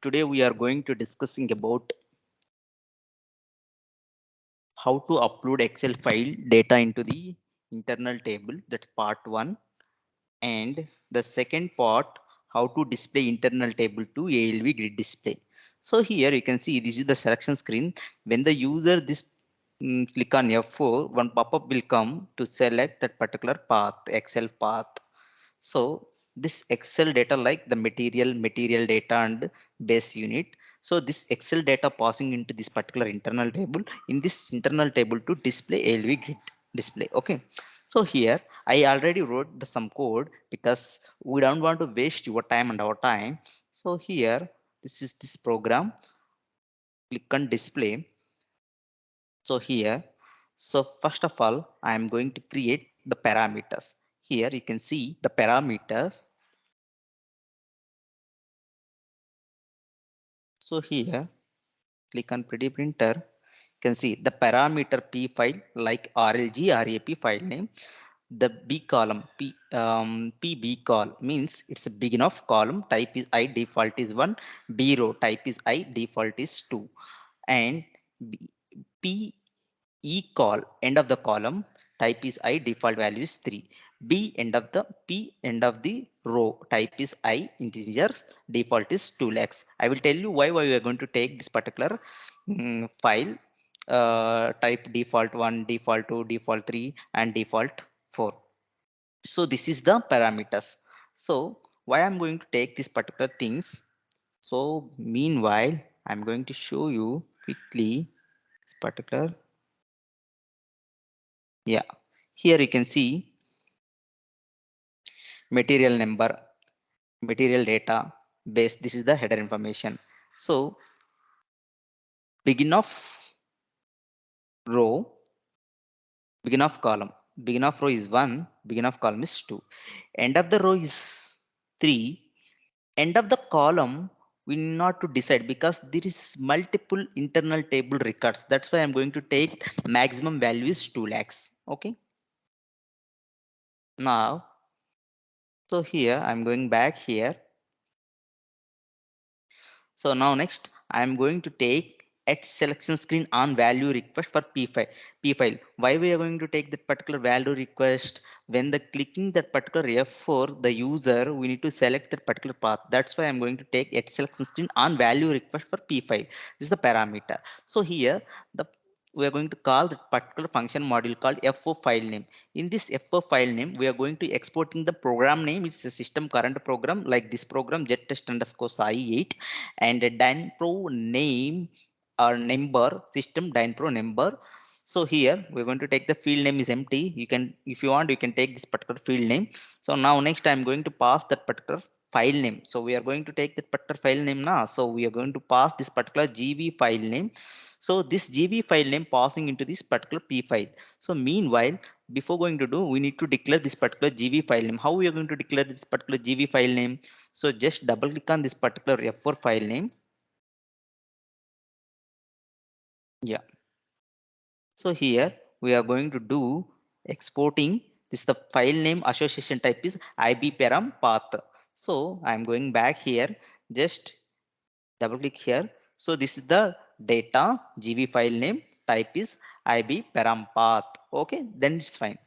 today we are going to discussing about how to upload Excel file data into the internal table. That's part one. And the second part, how to display internal table to ALV grid display. So here you can see this is the selection screen. When the user click on F4, one pop-up will come to select that particular path, Excel path. So this Excel data like the material data and base unit. So this Excel data passing into this particular internal table, in this internal table to display ALV grid display. Okay. So here I already wrote the some code because we don't want to waste your time and our time. So here this is this program. Click on display. So here, so first of all, I am going to create the parameters. Here you can see the parameters. So here, click on pretty printer. You can see the parameter P file like RLG RAP file name. The B column PB call means it's a big enough column. Type is I, default is 1. B row type is I, default is 2. And P E call end of the column type is I, default value is 3. B end of the P end of the row type is I, integers, default is 2 lakhs. I will tell you why we are going to take this particular file type default 1, default 2, default 3 and default 4. So this is the parameters. So why I'm going to take these particular things. So meanwhile I'm going to show you quickly this particular. Yeah, here you can see material number, material data, base. This is the header information. So begin of row, begin of column. Begin of row is 1, begin of column is 2. End of the row is 3. End of the column we need not to decide because there is multiple internal table records. That's why I'm going to take maximum value is 2 lakhs. Okay. Now, so here I'm going back here. So now next I'm going to take at selection screen on value request for P file. Why we are going to take that particular value request? When the clicking that particular F4, the user, we need to select that particular path. That's why I'm going to take at selection screen on value request for P file. This is the parameter. So here the we are going to call that particular function module called F4 file name. In this F4 file name, we are going to exporting the program name. It's a system current program like this program jettest underscore sai8 and a Dynpro name or number system Dynpro number. So here we're going to take the field name is empty. You can, if you want, you can take this particular field name. So now next I'm going to pass that particular file name. So we are going to take that particular file name now. So we are going to pass this particular GV file name. So this GV file name passing into this particular P file. So meanwhile, before going to do, we need to declare this particular GV file name. How we are going to declare this particular GV file name? So just double click on this particular F4 file name. Yeah. So here we are going to do exporting this, the file name association type is IB param path. So I'm going back here, just double click here. So this is the data GV file name type is IB param path. Okay, then it's fine.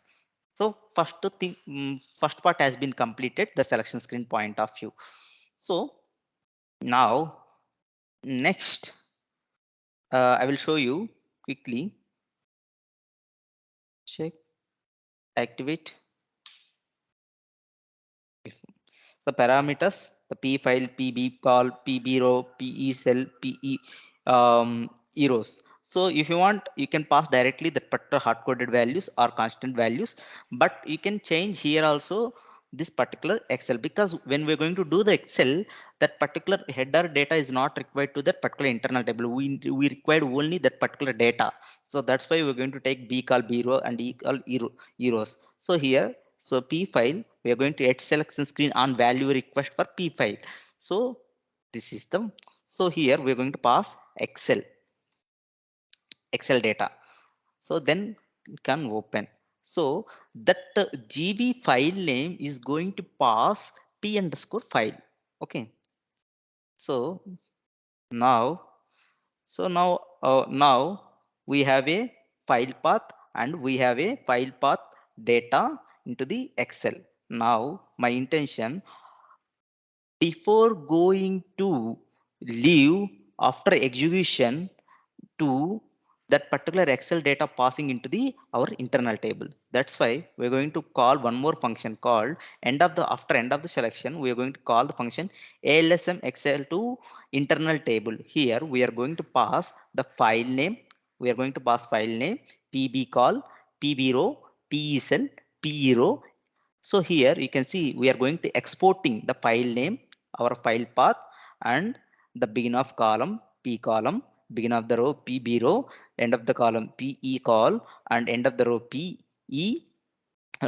So first part has been completed, the selection screen point of view. So now next I will show you quickly. Check, activate the parameters, the P file, PB call, PB row, PE cell, PE eros. So if you want, you can pass directly the particular hard coded values or constant values, but you can change here also this particular Excel, because when we're going to do the Excel, that particular header data is not required to that particular internal table. We required only that particular data. So that's why we're going to take B call B row and E call eros. So here, so P file, we are going to add selection screen on value request for P file. So this is the, so here we're going to pass Excel data. So then it can open. So that GV file name is going to pass P underscore file. Okay. So Now, now we have a file path and we have a file path data into the Excel. Now my intention, before going to leave after execution to that particular Excel data passing into the our internal table. That's why we're going to call one more function called end of the after end of the selection. We are going to call the function ALSM Excel to internal table. Here we are going to pass the file name. We are going to pass file name PB call, PB row, PE cell, PE row. So here you can see we are going to exporting the file name, our file path, and the begin of column P column, begin of the row PB row, end of the column PE call, and end of the row PE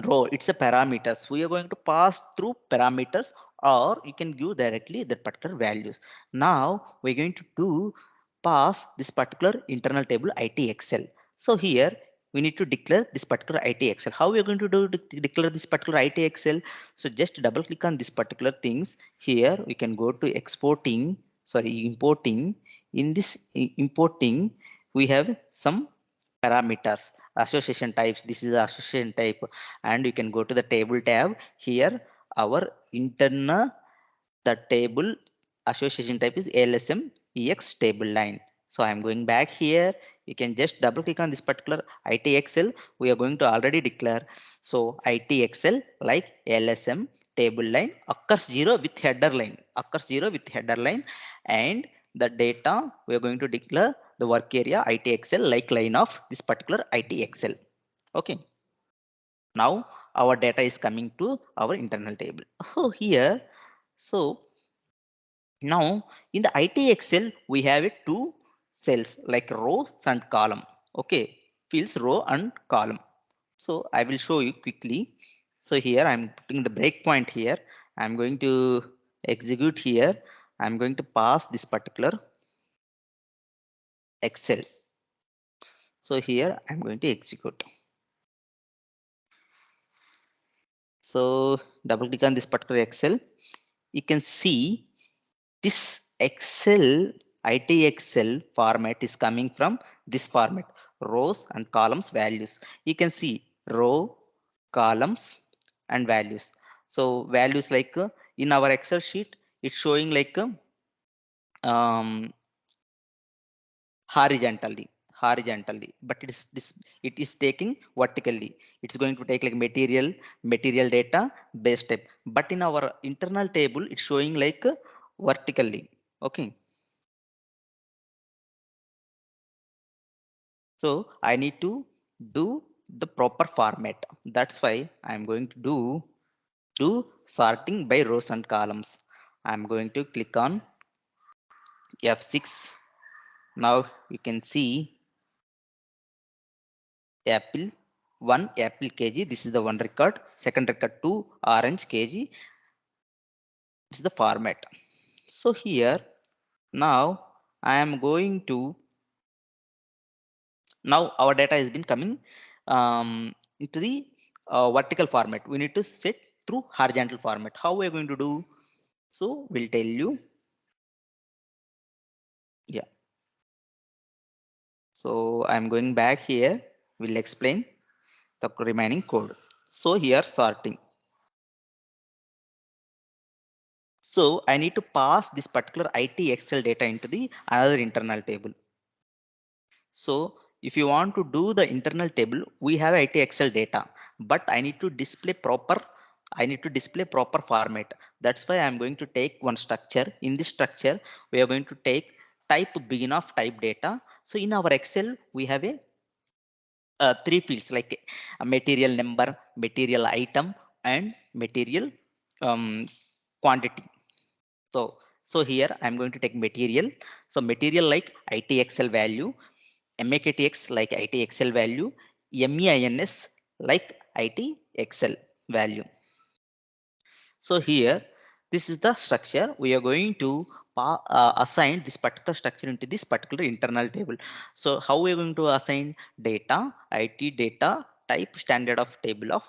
row. It's a parameters. We are going to pass through parameters, or you can give directly that particular values. Now we're going to do pass this particular internal table IT Excel. So here we need to declare this particular IT Excel. How we are going to do declare this particular IT Excel? So just double click on this particular things. Here we can go to exporting, sorry, importing. In this importing, we have some parameters, association types. This is the association type, and you can go to the table tab. Here our internal, the table association type is ALSM EX table line. So I'm going back here. You can just double click on this particular IT Excel. We are going to already declare. So IT Excel like LSM table line occurs 0 with header line, occurs 0 with header line, and the data we are going to declare the work area IT Excel like line of this particular IT Excel. Okay. Now our data is coming to our internal table. Oh, here. So now in the IT Excel, we have it two cells like rows and column. Okay, fields row and column. So I will show you quickly. So here I'm putting the breakpoint here. I'm going to execute here. I'm going to pass this particular Excel. So here I'm going to execute. So double click on this particular Excel. You can see this Excel, IT Excel format is coming from this format, rows and columns values. You can see row, columns and values. So values like in our Excel sheet, it's showing like um, horizontally, but it is taking vertically. It's going to take like material data base type, but in our internal table it's showing like vertically. Okay. So I need to do the proper format. That's why I'm going to do sorting by rows and columns. I'm going to click on F6. Now you can see apple 1 apple kg. This is the one record. Second record 2 orange kg. This is the format. So here now I am going to, now our data has been coming into the vertical format. We need to set through horizontal format. How we are going to do? So we'll tell you. Yeah. So I'm going back here. We'll explain the remaining code. So here sorting. So I need to pass this particular IT Excel data into the another internal table. So if you want to do the internal table, we have IT Excel data, but I need to display proper format. That's why I'm going to take one structure. In this structure, we are going to take type begin of type data. So in our Excel, we have a three fields like a material number, material item, and material quantity. So here I'm going to take material. So material like IT Excel value, MAKTX like IT Excel value, MEINS like IT Excel value. So here, this is the structure. We are going to assign this particular structure into this particular internal table. So how we are going to assign data, IT data, type standard of table of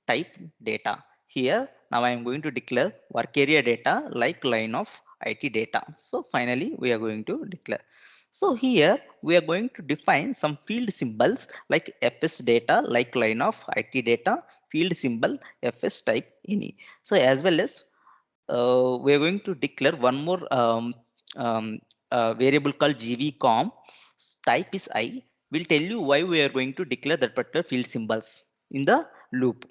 type data. Here, now I am going to declare work area data like line of IT data. So finally, we are going to declare. So here we are going to define some field symbols like FS data, like line of IT data, field symbol, FS type any. So as well as we are going to declare one more um, variable called gvcom. Type is I. We'll tell you why we are going to declare that particular field symbols in the loop.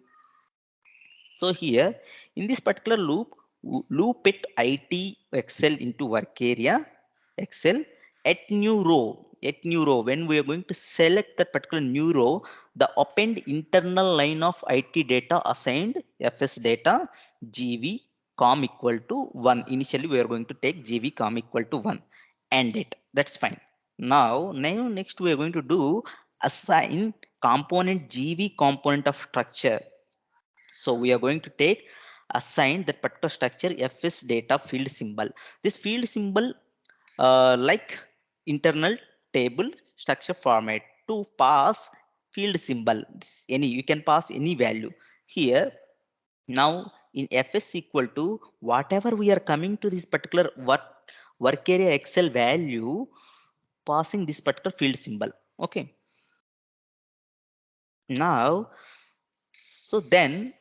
So here in this particular loop, loop it IT Excel into work area Excel at new row. At new row, when we are going to select that particular new row, the append internal line of IT data assigned FS data GV com equal to 1. Initially, we are going to take GV com equal to 1 and it. That's fine. Now next we are going to do assign component GV component of structure. So we are going to take assign that particular structure FS data field symbol. This field symbol like internal table structure format to pass field symbol. Any you can pass any value here. Now in FS equal to whatever we are coming to this particular work area Excel value passing this particular field symbol. Okay. Now so then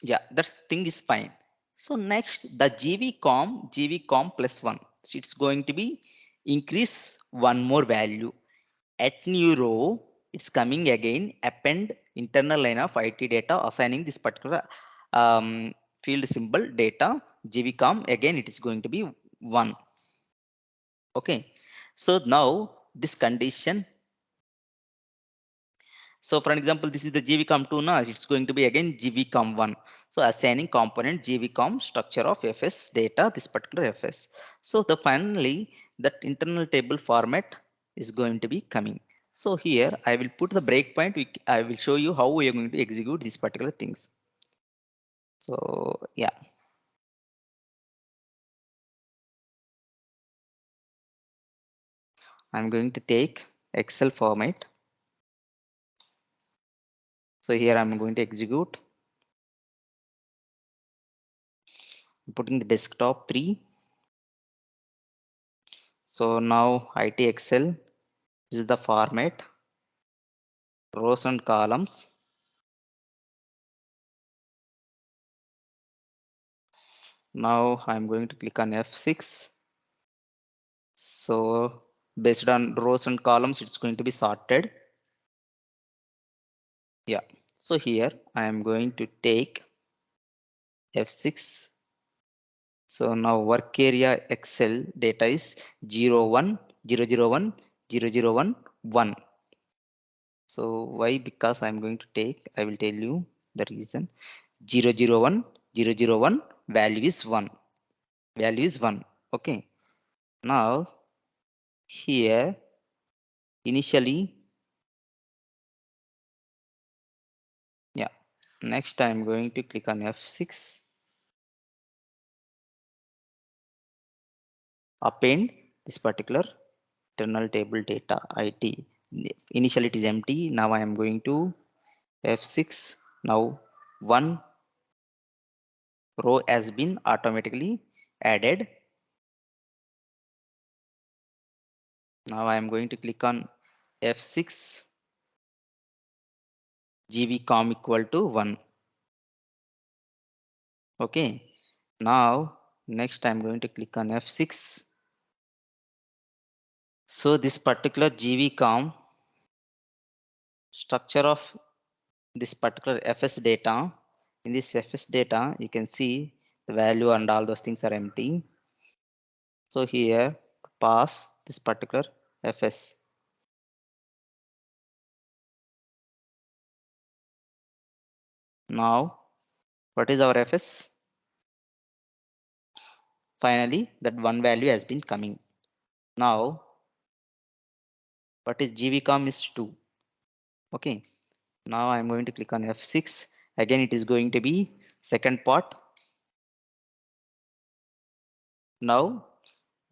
yeah, that thing is fine. So next the gvcom plus 1. So it's going to be increase one more value at new row. It's coming again append internal line of IT data assigning this particular um, field symbol data gvcom. Again it is going to be 1. Okay. So now this condition. So for an example, this is the GVCOM2 now, it's going to be again GVCOM1. So assigning component GVCOM structure of FS data, this particular FS. So the finally that internal table format is going to be coming. So here I will put the breakpoint. I will show you how we are going to execute these particular things. So yeah, I'm going to take Excel format. So here I'm going to execute, putting the desktop 3. So now IT Excel is the format, rows and columns. Now I'm going to click on F6. So based on rows and columns, it's going to be sorted. Yeah. So here I am going to take F6. So now work area Excel data is 0, 1, 0, 0, 1, 0, 0, 1, 1. So why? Because I'm going to take, I will tell you the reason. 0, 0, 1, 0, 0, 1, value is 1. Value is 1. Okay. Now here initially, yeah, next I'm going to click on F6, append this particular internal table data IT. Initially it is empty. Now I am going to F6. Now one row has been automatically added. Now I am going to click on F6, GVCOM equal to 1. Okay. Now next I'm going to click on F6. So this particular GVCOM structure of this particular FS data, in this FS data you can see the value and all those things are empty. So here pass this particular FS. Now what is our FS? Finally that one value has been coming. Now what is GVCOM is 2. Okay. Now I'm going to click on F6. Again it is going to be second part. Now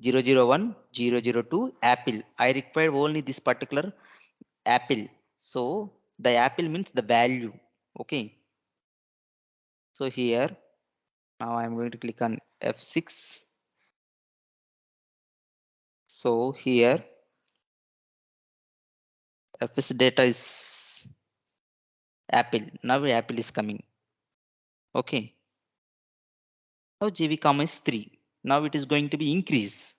001, 002 apple. I require only this particular apple. So the apple means the value. Okay. So here now I'm going to click on F6. So here fs data is apple. Now apple is coming. Okay. Now gv comma is 3. Now it is going to be increase.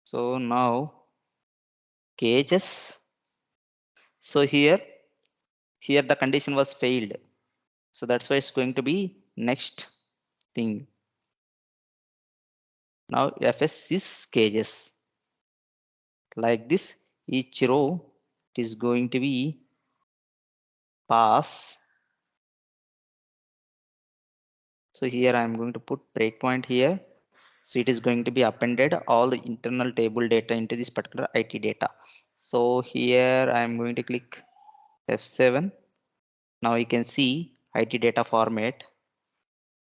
So now cages. So here the condition was failed. So that's why it's going to be next thing. Now fs is cages. Like this, each row is going to be pass. So here I am going to put breakpoint here. So it is going to be appended all the internal table data into this particular IT data. So here I am going to click F7. Now you can see IT data format.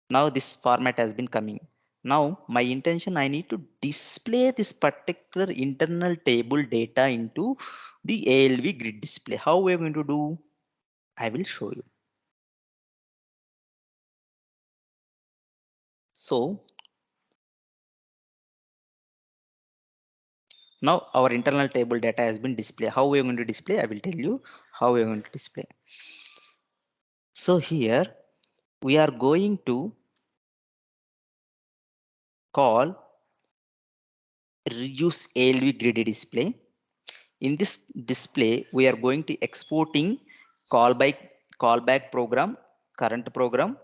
Now this format has been coming. Now my intention, I need to display this particular internal table data into the ALV grid display. How we are going to do? I will show you. So now our internal table data has been displayed. How we are going to display? I will tell you how we are going to display. So here we are going to call reuse ALV grid display. In this display, we are going to exporting callback program, current program.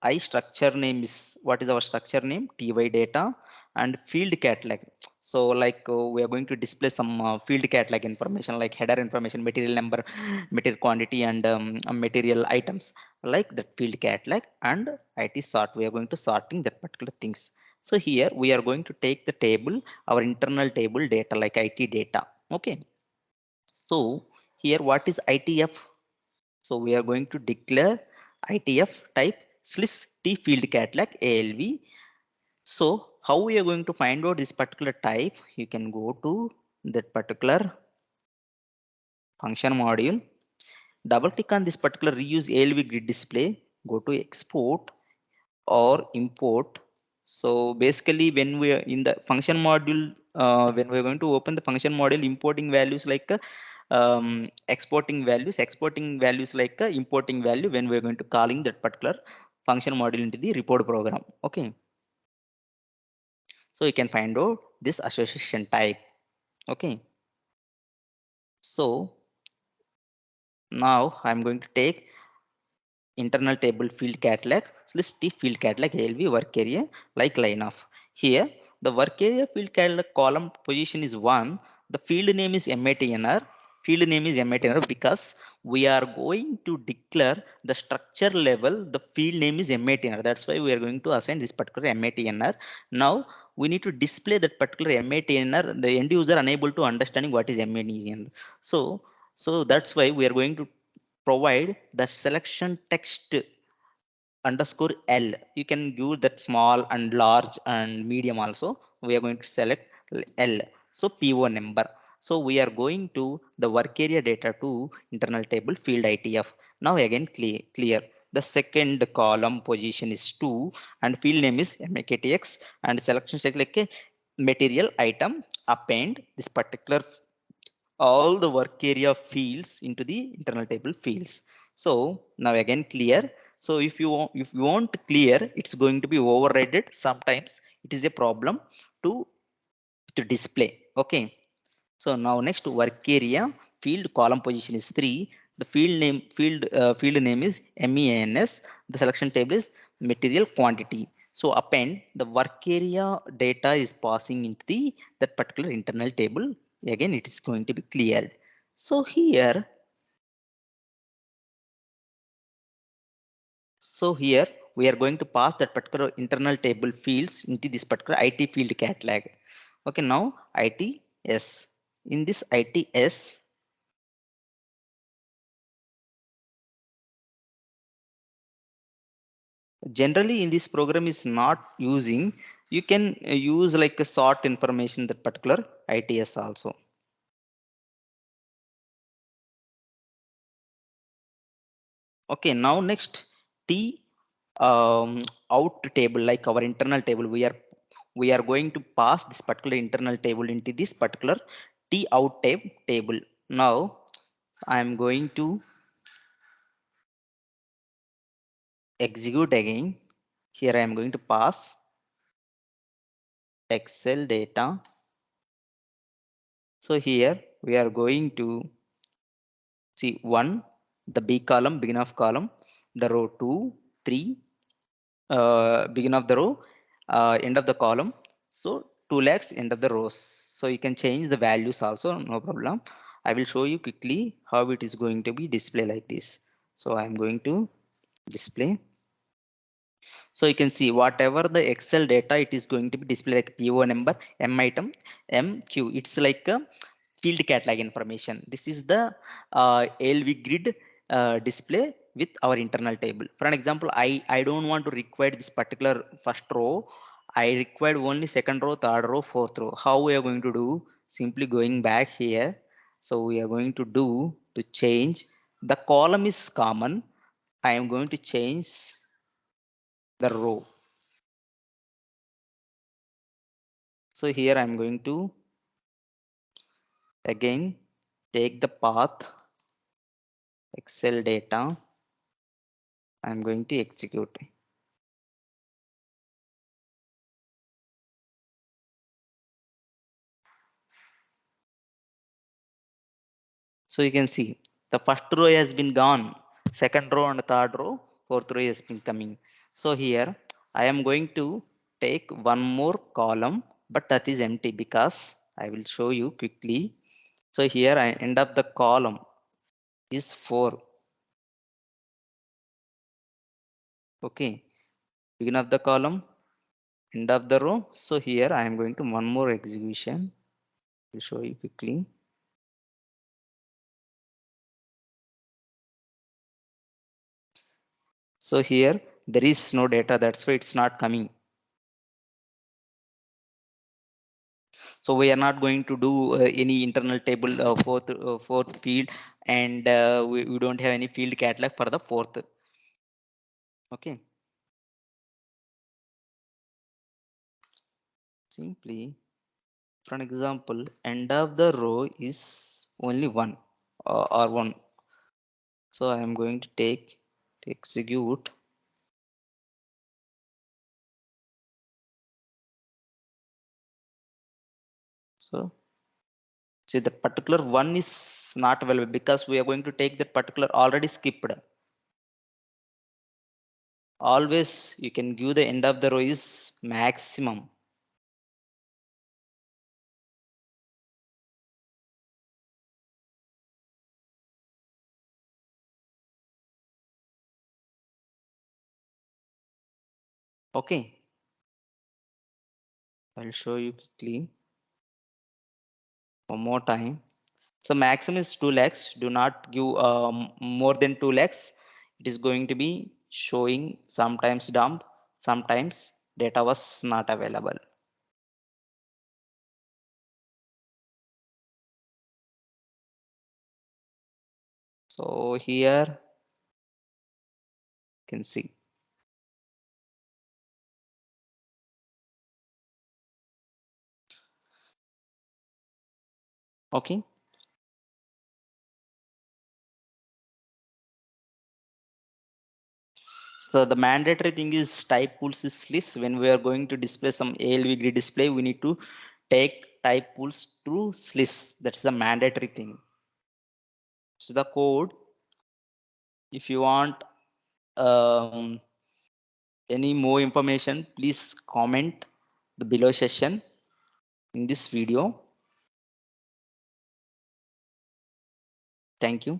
I structure name is, what is our structure name? Ty data and field catalog. So like we are going to display some field catalog information like header information, material number, material quantity, and material items like that field catalog and IT sort. We are going to sorting that particular things. So here we are going to take the table, our internal table data like IT data. Okay. So here what is ITF? So we are going to declare ITF type sys t field catalog ALV. So how we are going to find out this particular type? You can go to that particular function module, double click on this particular reuse ALV grid display, go to export or import. So basically when we are in the function module, when we are going to open the function module, importing values like exporting values like importing value when we are going to calling that particular function module into the report program. Okay. So you can find out this association type. Okay. So now I'm going to take internal table field catalog list the field catalog ALV work area like line of. Here the work area field catalog column position is 1. The field name is MATNR. Field name is MATNR because we are going to declare the structure level. The field name is MATNR. That's why we are going to assign this particular MATNR. Now we need to display that particular MATNR. The end user unable to understanding what is MATNR. So that's why we are going to provide the selection text underscore L. You can give that small and large and medium also. We are going to select L. So PO number. So we are going to the work area data to internal table field ITF. Now again clear. The second column position is 2 and field name is MAKTX and selection check like a material item append this particular all the work area fields into the internal table fields. So now again clear. So if you want clear, it's going to be overridden. Sometimes it is a problem to display. Okay. So now next work area field column position is 3. The field name is MEANS. The selection table is material quantity. So append the work area data is passing into the that particular internal table. Again it is going to be cleared. So here we are going to pass that particular internal table fields into this particular IT field catalog. Okay, now ITS. In this ITS, generally in this program is not using, you can use like a sort information that particular ITS also. Okay, now next T out table, like our internal table. We are going to pass this particular internal table into this particular t out table. Now I am going to execute again. Here I am going to pass excel data. So here we are going to see one, the b column, begin of column, the row 2, 3, begin of the row, end of the column. So 2 lakhs end of the rows. So you can change the values also, no problem. I will show you quickly how it is going to be display like this. So I am going to display. So you can see whatever the excel data, it is going to be display like po number, m item, mq. It's like a field catalog information. This is the ALV grid display with our internal table. For an example, I don't want to require this particular first row. I required only second row, third row, fourth row. How we are going to do? Simply going back here. So we are going to do to change. The column is common. I am going to change the row. So here I'm going to again take the path Excel data. I'm going to execute. So you can see the first row has been gone, second row and third row, fourth row has been coming. So here I am going to take one more column, but that is empty because I will show you quickly. So here I end up the column is 4. Okay, begin of the column, end of the row. So here I am going to one more execution. I'll show you quickly. So here there is no data, that's why it's not coming. So we are not going to do any internal table fourth field, and we don't have any field catalog for the fourth. Okay, simply for an example, end of the row is only one or one. So I am going to take to execute. So see, the particular one is not available because we are going to take that particular already skipped. Always you can give the end of the row is maximum. Okay, I'll show you quickly one more time. So maximum is 2 lakhs. Do not give more than 2 lakhs. It is going to be showing sometimes dump, sometimes data was not available. So here you can see. Okay. So the mandatory thing is type pools is list. When we are going to display some ALV grid display, we need to take type pools to list. That's the mandatory thing. So the code, if you want um, any more information, please comment the below session in this video. Thank you.